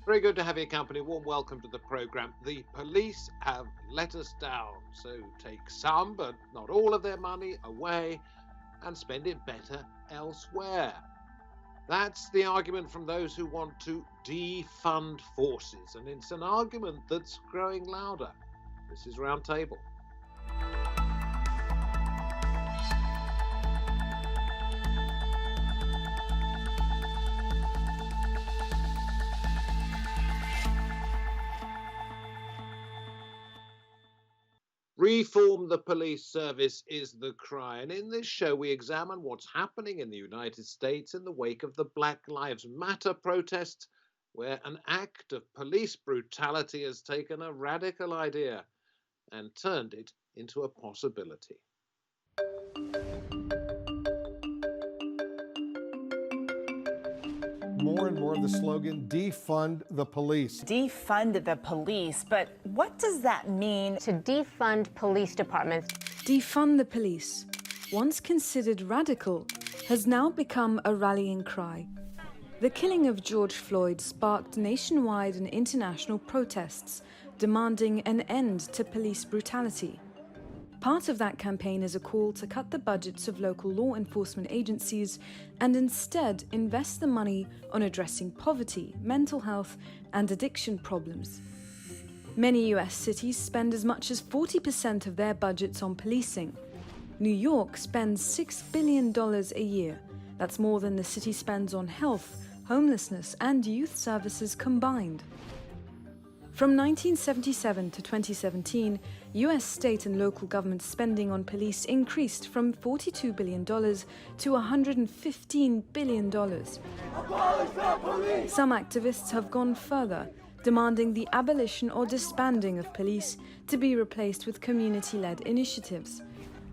Very good to have your company. Warm welcome to the programme. The police have let us down, so take some, but not all of their money away and spend it better elsewhere. That's the argument from those who want to defund forces, and it's an argument that's growing louder. This is Roundtable. Reform the police service is the cry, and in this show we examine what's happening in the United States in the wake of the Black Lives Matter protests, where an act of police brutality has taken a radical idea and turned it into a possibility. More and more of the slogan, defund the police. Defund the police, but what does that mean? To defund police departments. Defund the police, once considered radical, has now become a rallying cry. The killing of George Floyd sparked nationwide and international protests demanding an end to police brutality. Part of that campaign is a call to cut the budgets of local law enforcement agencies and instead invest the money on addressing poverty, mental health, and addiction problems. Many US cities spend as much as 40% of their budgets on policing. New York spends $6 billion a year. That's more than the city spends on health, homelessness, and youth services combined. From 1977 to 2017, US state and local government spending on police increased from $42 billion to $115 billion. Some activists have gone further, demanding the abolition or disbanding of police to be replaced with community-led initiatives.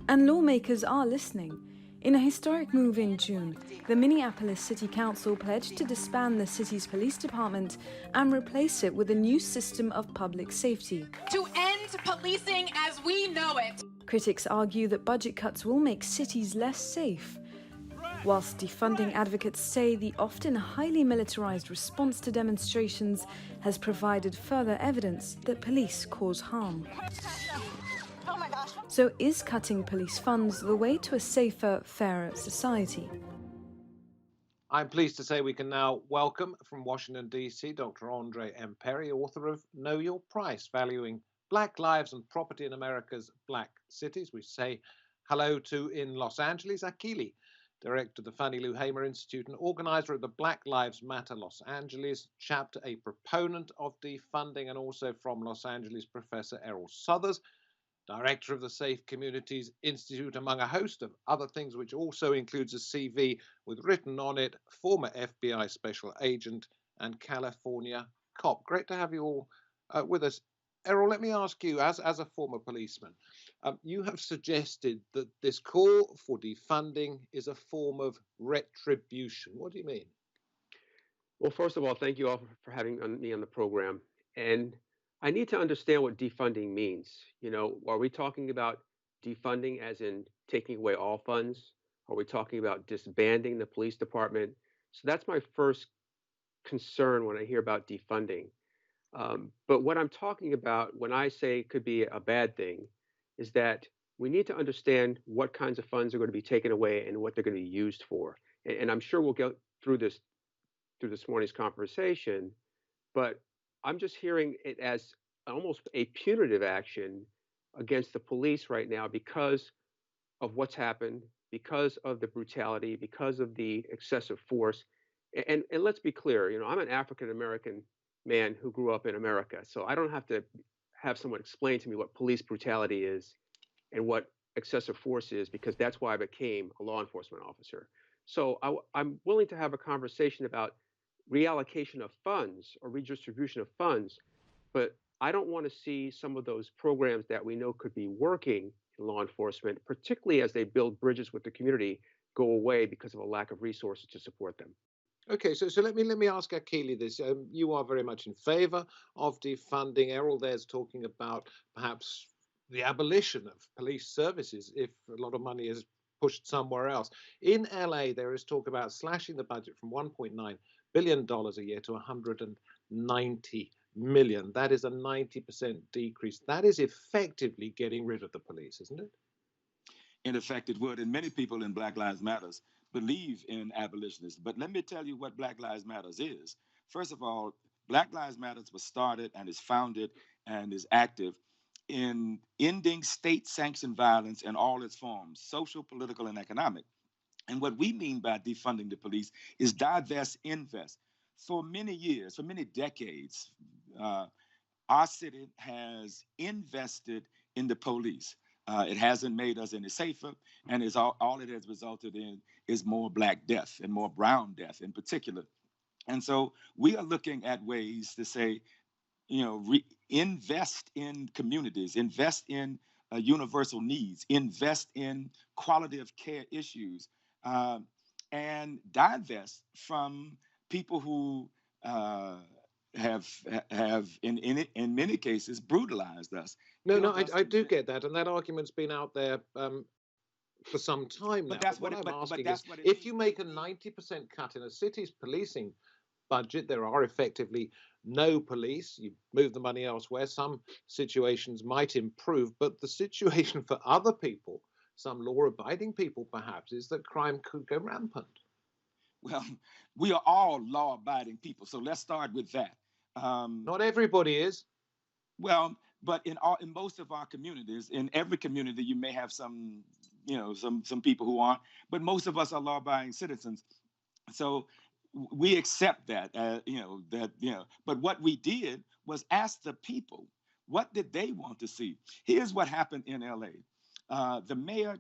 And lawmakers are listening. In a historic move in June, the Minneapolis City Council pledged to disband the city's police department and replace it with a new system of public safety. To end policing as we know it. Critics argue that budget cuts will make cities less safe, whilst defunding advocates say the often highly militarized response to demonstrations has provided further evidence that police cause harm. So is cutting police funds the way to a safer, fairer society? I'm pleased to say we can now welcome from Washington, D.C., Dr. Andre M. Perry, author of Know Your Price, Valuing Black Lives and Property in America's Black Cities. We say hello to, in Los Angeles, Akili, director of the Fannie Lou Hamer Institute and organizer of the Black Lives Matter Los Angeles chapter, a proponent of defunding, and also from Los Angeles, Professor Erroll Southers, director of the Safe Communities Institute, among a host of other things, which also includes a CV with written on it, former FBI special agent and California cop. Great to have you all with us. Erroll, let me ask you, as a former policeman, you have suggested that this call for defunding is a form of retribution. What do you mean? Well, first of all, thank you all for having me on the program. And I need to understand what defunding means. You know, are we talking about defunding as in taking away all funds? Are we talking about disbanding the police department? So that's my first concern when I hear about defunding. But what I'm talking about when I say it could be a bad thing is that we need to understand what kinds of funds are going to be taken away and what they're going to be used for. And I'm sure we'll go through this morning's conversation, but I'm just hearing it as almost a punitive action against the police right now because of what's happened, because of the brutality, because of the excessive force. And let's be clear, you know, I'm an African-American man who grew up in America, so I don't have to have someone explain to me what police brutality is and what excessive force is, because that's why I became a law enforcement officer. So I'm willing to have a conversation about reallocation of funds or redistribution of funds, but I don't want to see some of those programs that we know could be working in law enforcement, particularly as they build bridges with the community, go away because of a lack of resources to support them. Okay, so let me ask Akili this. You are very much in favour of defunding. Erroll there's talking about perhaps the abolition of police services if a lot of money is pushed somewhere else. In LA, there is talk about slashing the budget from $1.9 billion a year to 190 million. That is a 90% decrease. That is effectively getting rid of the police, isn't it? In effect, it would. And many people in Black Lives Matters believe in abolitionists. But let me tell you what Black Lives Matters is. First of all, Black Lives Matters was started and is founded and is active in ending state-sanctioned violence in all its forms, social, political, and economic. And what we mean by defunding the police is divest, invest. For many years, for many decades, our city has invested in the police. It hasn't made us any safer, and is all it has resulted in is more Black death and more brown death in particular. And so we are looking at ways to say, invest in communities, invest in universal needs, invest in quality of care issues, and divest from people who have in many cases brutalized us. No, I do get that, and that argument's been out there for some time now. But that's what what I'm asking is, what if you make a 90% cut in a city's policing budget, there are effectively no police. You move the money elsewhere. Some situations might improve, but the situation for other people, some law-abiding people perhaps, is that crime could go rampant. Well, we are all law-abiding people, so let's start with that. Not everybody is. Well, but in most of our communities, in every community, you may have some people who aren't, but most of us are law-abiding citizens. So we accept that, But what we did was ask the people, what did they want to see? Here's what happened in LA. The mayor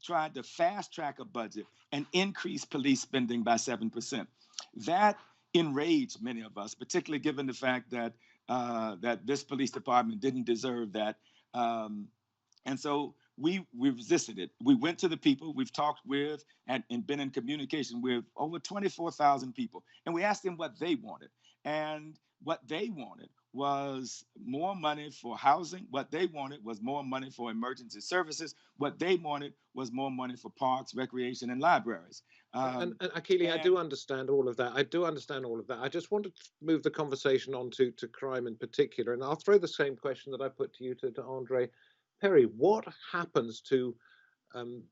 tried to fast track a budget and increase police spending by 7%. That enraged many of us, particularly given the fact that that this police department didn't deserve that. And so we resisted it. We went to the people. We've talked with and been in communication with over 24,000 people. And we asked them what they wanted. And what they wanted was more money for housing. What they wanted was more money for emergency services. What they wanted was more money for parks, recreation, and libraries. And Akili, I do understand all of that. I just want to move the conversation on to crime in particular. And I'll throw the same question that I put to you to Andre Perry. What happens to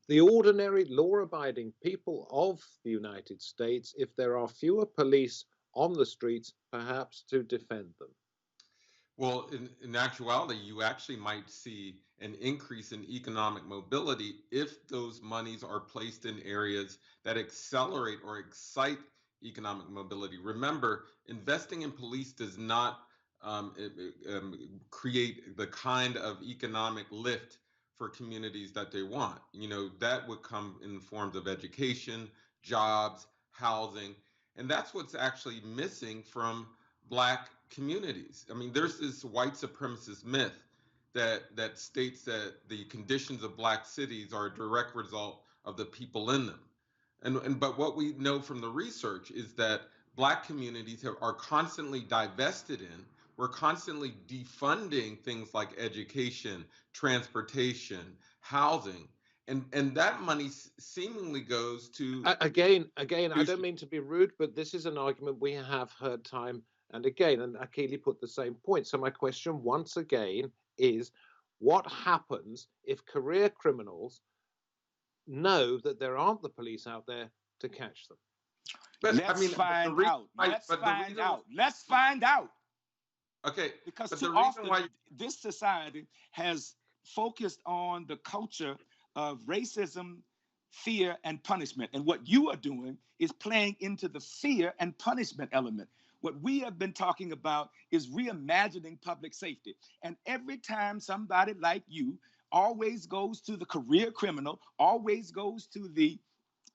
the ordinary law-abiding people of the United States if there are fewer police on the streets, perhaps to defend them? Well, in actuality, you actually might see an increase in economic mobility if those monies are placed in areas that accelerate or excite economic mobility. Remember, investing in police does not create the kind of economic lift for communities that they want. That would come in the forms of education, jobs, housing, and that's what's actually missing from Black communities. I mean, there's this white supremacist myth that states that the conditions of Black cities are a direct result of the people in them. But what we know from the research is that Black communities are constantly divested in. We're constantly defunding things like education, transportation, housing. And that money seemingly goes to... Again, I don't mean to be rude, but this is an argument we have heard time and again, and Akili put the same point. So my question once again is, what happens if career criminals know that there aren't the police out there to catch them? Let's find out. Let's find out. Okay. Because too often this society has focused on the culture of racism, fear, and punishment. And what you are doing is playing into the fear and punishment element. What we have been talking about is reimagining public safety. And every time somebody like you always goes to the career criminal, always goes to the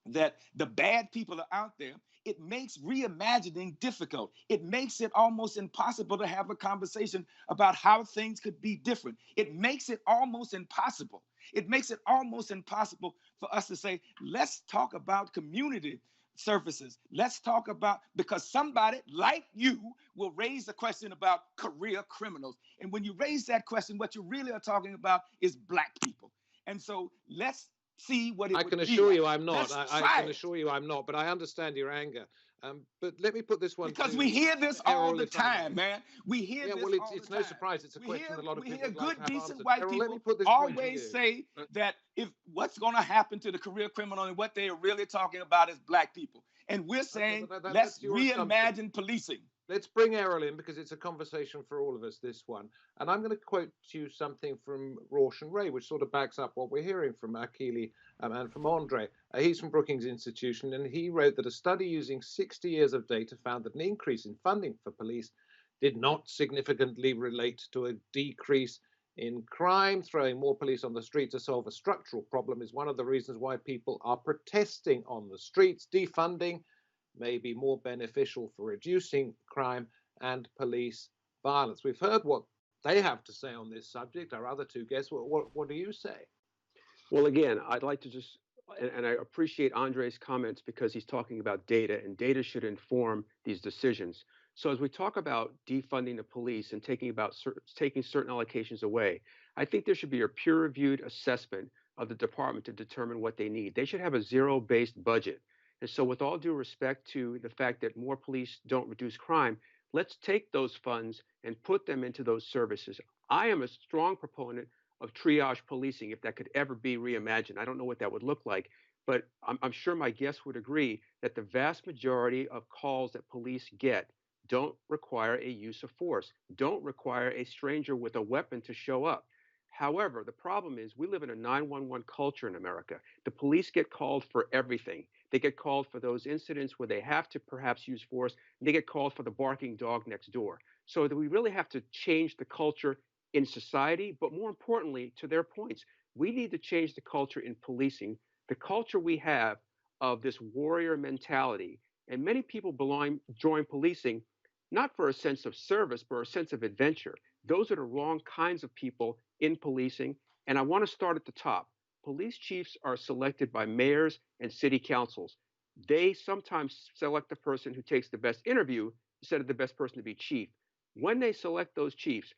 bad people are out there, it makes reimagining difficult. It makes it almost impossible to have a conversation about how things could be different. It makes it almost impossible. It makes it almost impossible for us to say, let's talk about community services. Let's talk about, because somebody like you will raise the question about career criminals. And when you raise that question, what you really are talking about is Black people. And so let's see what it I can assure you I'm not. I can assure you I'm not, but I understand your anger. But let me put this one because to we hear this all Erroll, the if I may. time, man. We hear Yeah, this well, all it's the no time. surprise. It's a question a lot of We people hear would like good, to have decent answered. white Erroll, let people me put this point to always you. say that if what's going to happen to the career criminal, and what they are really talking about is black people. And we're saying, but let's that's your assumption. reimagine policing. Let's bring Erroll in because it's a conversation for all of us, this one. And I'm going to quote you something from Rausch and Ray, which sort of backs up what we're hearing from Akili and from Andre. He's from Brookings Institution, and he wrote that a study using 60 years of data found that an increase in funding for police did not significantly relate to a decrease in crime. Throwing more police on the street to solve a structural problem is one of the reasons why people are protesting on the streets. Defunding may be more beneficial for reducing crime and police violence. We've heard what they have to say on this subject. Our other two guests, what do you say? Well, again, I'd like to just, and I appreciate Andre's comments because he's talking about data, and data should inform these decisions. So as we talk about defunding the police and taking certain allocations away, I think there should be a peer-reviewed assessment of the department to determine what they need. They should have a zero-based budget. And so with all due respect to the fact that more police don't reduce crime, let's take those funds and put them into those services. I am a strong proponent of triage policing, if that could ever be reimagined. I don't know what that would look like, but I'm sure my guests would agree that the vast majority of calls that police get don't require a use of force, don't require a stranger with a weapon to show up. However, the problem is we live in a 911 culture in America. The police get called for everything. They get called for those incidents where they have to perhaps use force. And they get called for the barking dog next door. So that we really have to change the culture in society, but more importantly, to their points, we need to change the culture in policing, the culture we have of this warrior mentality. And many people join policing not for a sense of service, but a sense of adventure. Those are the wrong kinds of people in policing. And I want to start at the top. Police chiefs are selected by mayors and city councils. They sometimes select the person who takes the best interview instead of the best person to be chief. When they select those chiefs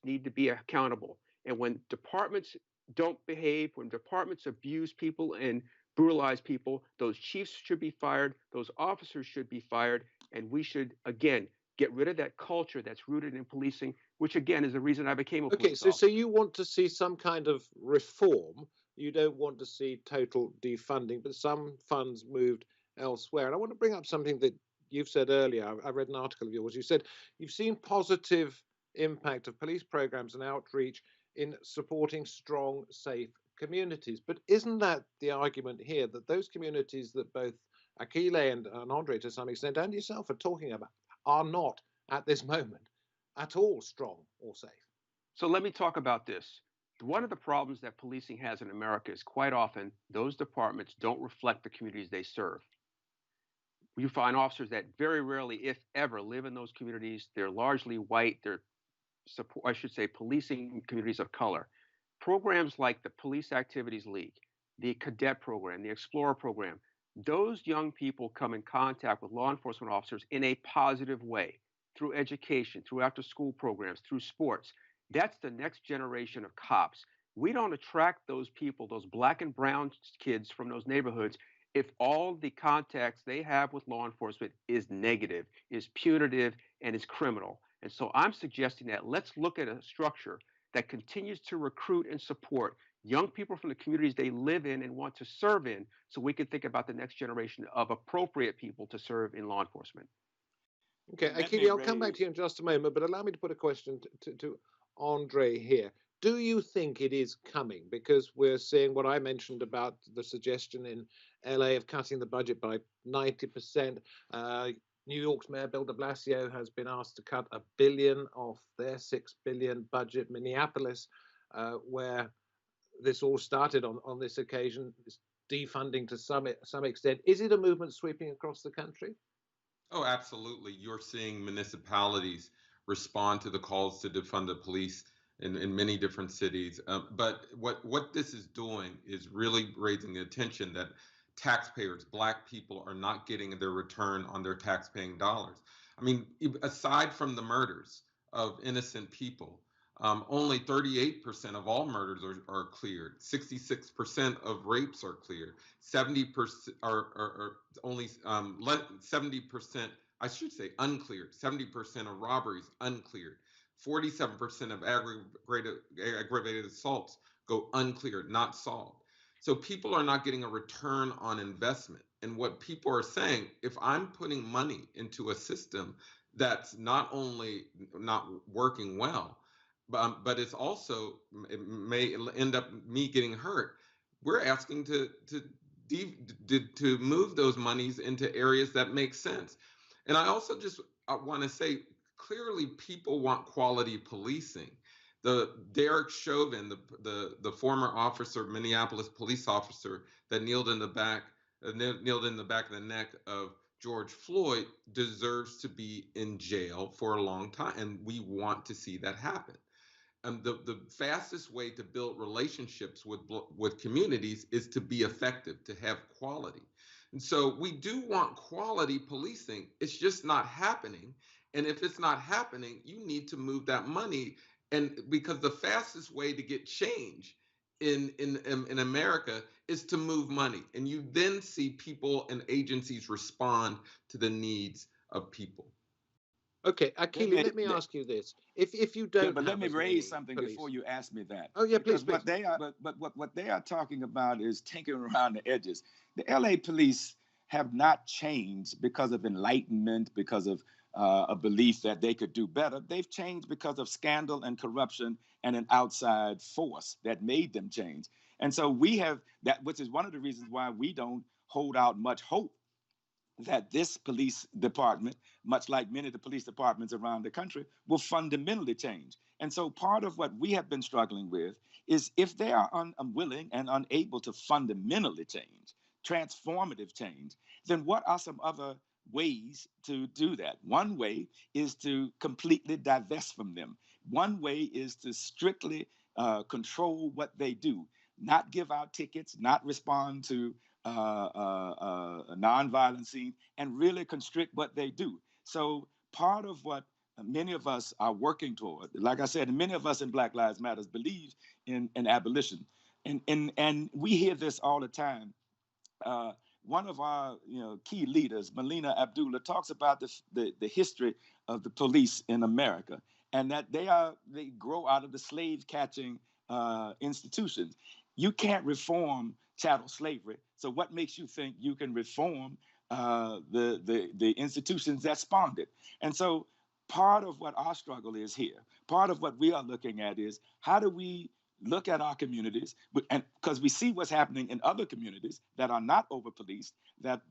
need to be accountable. And when departments don't behave, when departments abuse people and brutalize people, those chiefs should be fired, those officers should be fired, and we should, again, get rid of that culture that's rooted in policing, which again is the reason I became a police officer. So you want to see some kind of reform. You don't want to see total defunding, but some funds moved elsewhere. And I want to bring up something that you've said earlier. I read an article of yours. You said you've seen positive impact of police programs and outreach in supporting strong, safe communities. But isn't that the argument here, that those communities that both Akili and Andre to some extent and yourself are talking about are not at this moment at all strong or safe? So let me talk about this. One of the problems that policing has in America is quite often those departments don't reflect the communities they serve. You find officers that very rarely, if ever, live in those communities. They're largely white. They're policing communities of color. Programs like the Police Activities League, the Cadet Program, the Explorer Program, those young people come in contact with law enforcement officers in a positive way, through education, through after-school programs, through sports. That's the next generation of cops. We don't attract those people, those black and brown kids from those neighborhoods, if all the contacts they have with law enforcement is negative, is punitive, and is criminal. And so I'm suggesting that let's look at a structure that continues to recruit and support young people from the communities they live in and want to serve in, so we can think about the next generation of appropriate people to serve in law enforcement. Okay, Akili, I'll come back to you in just a moment, but allow me to put a question to Andre here. Do you think it is coming? Because we're seeing what I mentioned about the suggestion in LA of cutting the budget by 90%. New York's Mayor Bill de Blasio has been asked to cut $1 billion off their $6 billion budget. Minneapolis, where this all started on this occasion, is defunding to some extent. Is it a movement sweeping across the country? Oh, absolutely. You're seeing municipalities respond to the calls to defund the police in many different cities. But what this is doing is really raising the attention that taxpayers, Black people, are not getting their return on their tax-paying dollars. I mean, aside from the murders of innocent people, Only 38% of all murders are cleared. 66% of rapes are cleared. 70% are only 70%, I should say, uncleared. 70% of robberies uncleared. 47% of aggravated assaults go uncleared, not solved. So people are not getting a return on investment. And what people are saying, if I'm putting money into a system that's not only not working well, but it's also, it may end up me getting hurt. We're asking to move those monies into areas that make sense. And I also just want to say, clearly people want quality policing. The Derek Chauvin, the former officer, Minneapolis police officer that kneeled in the back of the neck of George Floyd, deserves to be in jail for a long time, and we want to see that happen. The fastest way to build relationships with communities is to be effective, to have quality. And so we do want quality policing. It's just not happening. And if it's not happening, you need to move that money. And because the fastest way to get change in America is to move money. And you then see people and agencies respond to the needs of people. Okay, Akili, let me ask you this: if you don't, but let me have as raise many something police- before you ask me that. Oh yeah, Because please. what they are, what they are talking about is tinkering around the edges. The LA police have not changed because of enlightenment, because of a belief that they could do better. They've changed because of scandal and corruption and an outside force that made them change. And so we have that, which is one of the reasons why we don't hold out much hope that this police department, much like many of the police departments around the country, will fundamentally change. And so part of what we have been struggling with is, if they are unwilling and unable to fundamentally change, transformative change, then what are some other ways to do that? One way is to completely divest from them. One way is to strictly control what they do, not give out tickets, not respond to a nonviolent scene, and really constrict what they do. So part of what many of us are working toward, like I said, many of us in Black Lives Matter believe in abolition. And we hear this all the time. One of our key leaders, Melina Abdullah, talks about the history of the police in America, and that they grow out of the slave catching institutions. You can't reform chattel slavery. So what makes you think you can reform the institutions that spawned it? And so part of what our struggle is here, part of what we are looking at is, how do we look at our communities, and because we see what's happening in other communities that are not over policed, that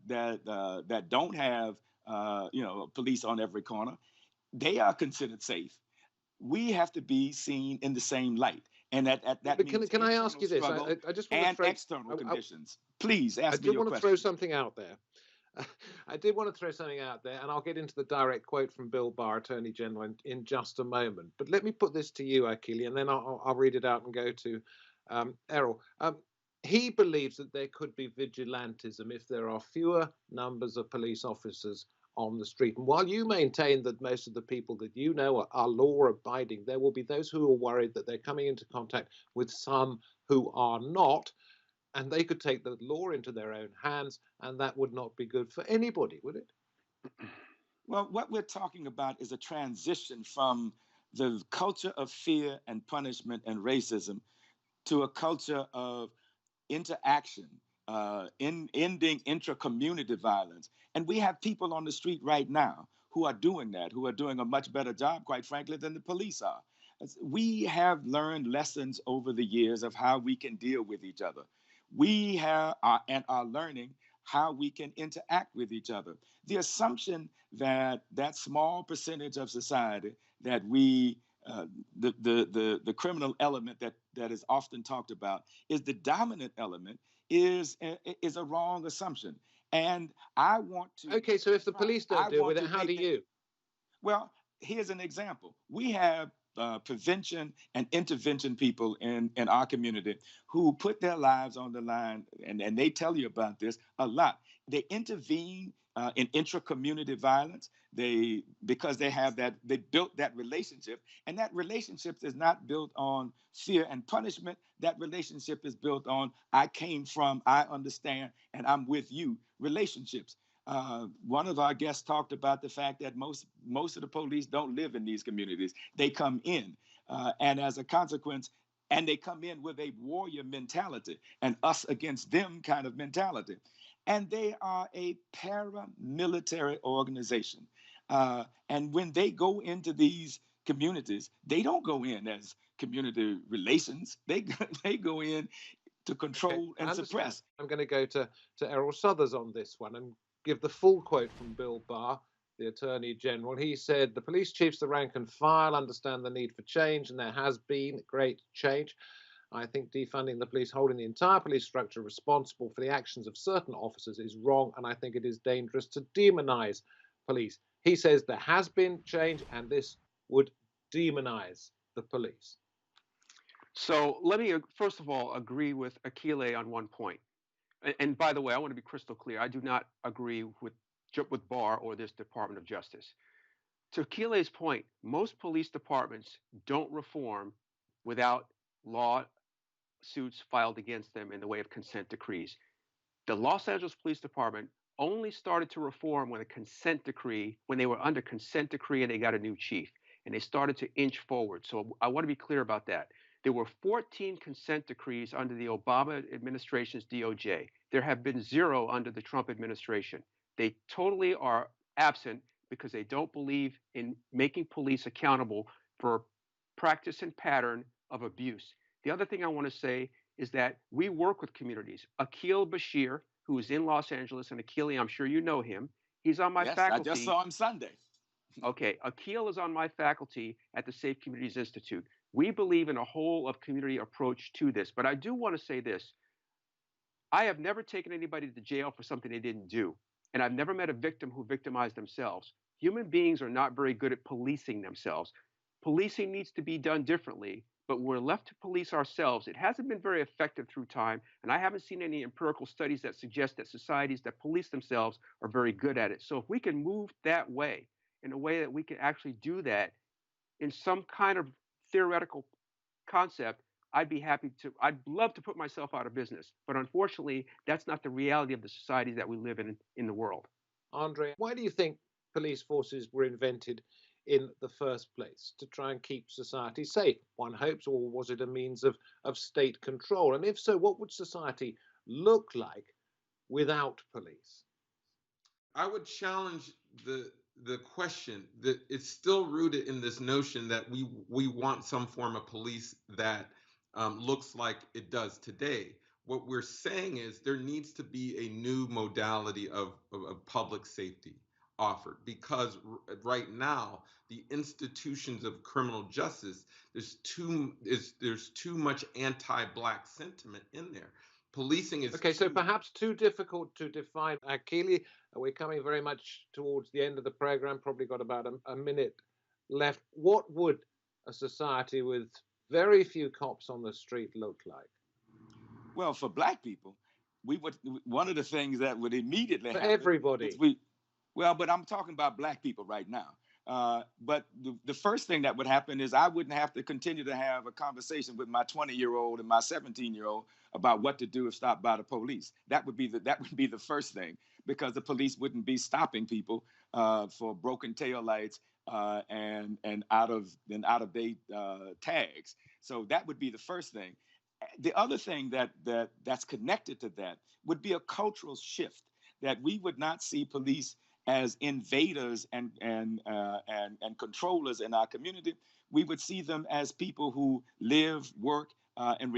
don't have police on every corner, they are considered safe. We have to be seen in the same light. And that means can I ask you this? I just want to throw external conditions. Please ask me your question. I do want to throw something out there. I did want to throw something out there, and I'll get into the direct quote from Bill Barr, Attorney General, in just a moment. But let me put this to you, Akili, and then I'll read it out and go to Erroll. He believes that there could be vigilantism if there are fewer numbers of police officers on the street. And while you maintain that most of the people that you know are law-abiding, there will be those who are worried that they're coming into contact with some who are not, and they could take the law into their own hands, and that would not be good for anybody, would it? Well, what we're talking about is a transition from the culture of fear and punishment and racism to a culture of interaction, ending intra-community violence. And we have people on the street right now who are doing that, who are doing a much better job, quite frankly, than the police are. We have learned lessons over the years of how we can deal with each other. We are learning how we can interact with each other. The assumption that that small percentage of society that we, the criminal element that is often talked about, is the dominant element is a wrong assumption. And I want to... Okay, so if the police don't deal with it, how do you? Well, here's an example. We have prevention and intervention people in our community who put their lives on the line, and they tell you about this a lot. They intervene in intra-community violence. Because they have that, they built that relationship, and that relationship is not built on fear and punishment. That relationship is built on I came from, I understand, and I'm with you relationships. One of our guests talked about the fact that most of the police don't live in these communities. They come in, and as a consequence, and they come in with a warrior mentality, and us against them kind of mentality. And they are a paramilitary organization. And when they go into these communities, they don't go in as community relations. They go in to control and suppress. I'm going to go to Erroll Southers on this one and give the full quote from Bill Barr, the Attorney General. He said, "The police chiefs, the rank and file, understand the need for change, and there has been great change. I think defunding the police, holding the entire police structure responsible for the actions of certain officers is wrong, and I think it is dangerous to demonize police." He says there has been change, and this would demonize the police. So let me, first of all, agree with Akili on one point. And by the way, I want to be crystal clear. I do not agree with Barr or this Department of Justice. To Akili's point, most police departments don't reform without lawsuits filed against them in the way of consent decrees. The Los Angeles Police Department only started to reform when they were under consent decree and they got a new chief, and they started to inch forward. So I want to be clear about that. There were 14 consent decrees under the Obama administration's DOJ. There have been 0 under the Trump administration. They totally are absent because they don't believe in making police accountable for practice and pattern of abuse. The other thing I want to say is that we work with communities. Akil Bashir, who is in Los Angeles, and Akili, I'm sure you know him. He's on my faculty. I just saw him Sunday. Okay, Akil is on my faculty at the Safe Communities Institute. We believe in a whole of community approach to this, but I do want to say this. I have never taken anybody to jail for something they didn't do, and I've never met a victim who victimized themselves. Human beings are not very good at policing themselves. Policing needs to be done differently, but we're left to police ourselves. It hasn't been very effective through time, and I haven't seen any empirical studies that suggest that societies that police themselves are very good at it. So if we can move that way, in a way that we can actually do that in some kind of theoretical concept, I'd love to put myself out of business. But unfortunately, that's not the reality of the societies that we live in the world. Andre, why do you think police forces were invented in the first place? To try and keep society safe, one hopes, or was it a means of state control? And if so, what would society look like without police? I would challenge the question that it's still rooted in this notion that we want some form of police that looks like it does today. What we're saying is there needs to be a new modality of public safety offered, because right now the institutions of criminal justice, there's too much anti-Black sentiment in there. Policing is okay. So perhaps too difficult to define. Akili, we're coming very much towards the end of the program. Probably got about a minute left. What would a society with very few cops on the street look like? Well, for Black people, one of the things that would immediately for happen everybody. But I'm talking about Black people right now. But the first thing that would happen is I wouldn't have to continue to have a conversation with my 20-year-old and my 17-year-old about what to do if stopped by the police. That would be the first thing, because the police wouldn't be stopping people for broken taillights and out of date tags. So that would be the first thing. The other thing that's connected to that would be a cultural shift, that we would not see police as invaders and controllers in our community. We would see them as people who live, work, and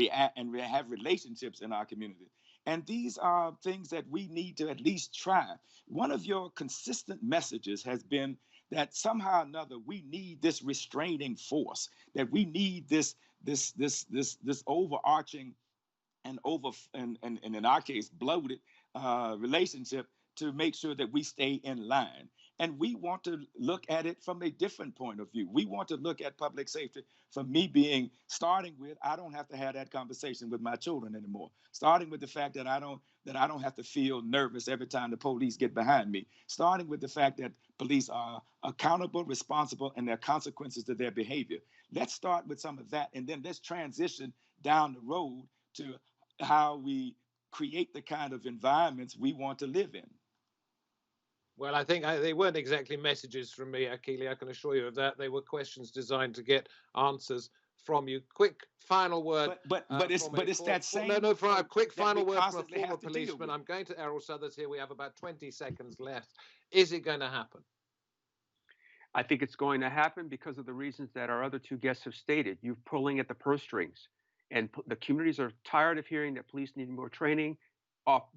have relationships in our community. And these are things that we need to at least try. One of your consistent messages has been that somehow or another we need this restraining force, that we need this overarching and in our case bloated relationship to make sure that we stay in line. And we want to look at it from a different point of view. We want to look at public safety from starting with, I don't have to have that conversation with my children anymore. Starting with the fact that I don't that I don't have to feel nervous every time the police get behind me. Starting with the fact that police are accountable, responsible, and there are consequences to their behavior. Let's start with some of that, and then let's transition down the road to how we create the kind of environments we want to live in. Well, I think they weren't exactly messages from me, Akili. I can assure you of that. They were questions designed to get answers from you. Quick final word. But it's that same. No, for a quick final word from a constantly former have to deal policeman. with. I'm going to Erroll Southers here. We have about 20 seconds left. Is it going to happen? I think it's going to happen because of the reasons that our other two guests have stated. You're pulling at the purse strings, and the communities are tired of hearing that police need more training.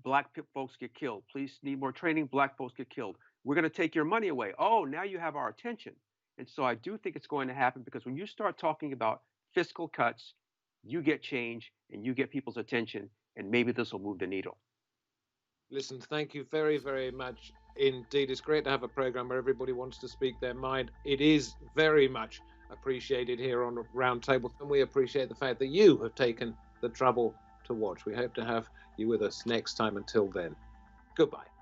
Black folks get killed. Police need more training. Black folks get killed. We're going to take your money away. Oh, now you have our attention. And so I do think it's going to happen, because when you start talking about fiscal cuts, you get change and you get people's attention, and maybe this will move the needle. Listen, thank you very, very much indeed. It's great to have a program where everybody wants to speak their mind. It is very much appreciated here on Roundtable, and we appreciate the fact that you have taken the trouble to watch. We hope to have you with us next time. Until then, goodbye.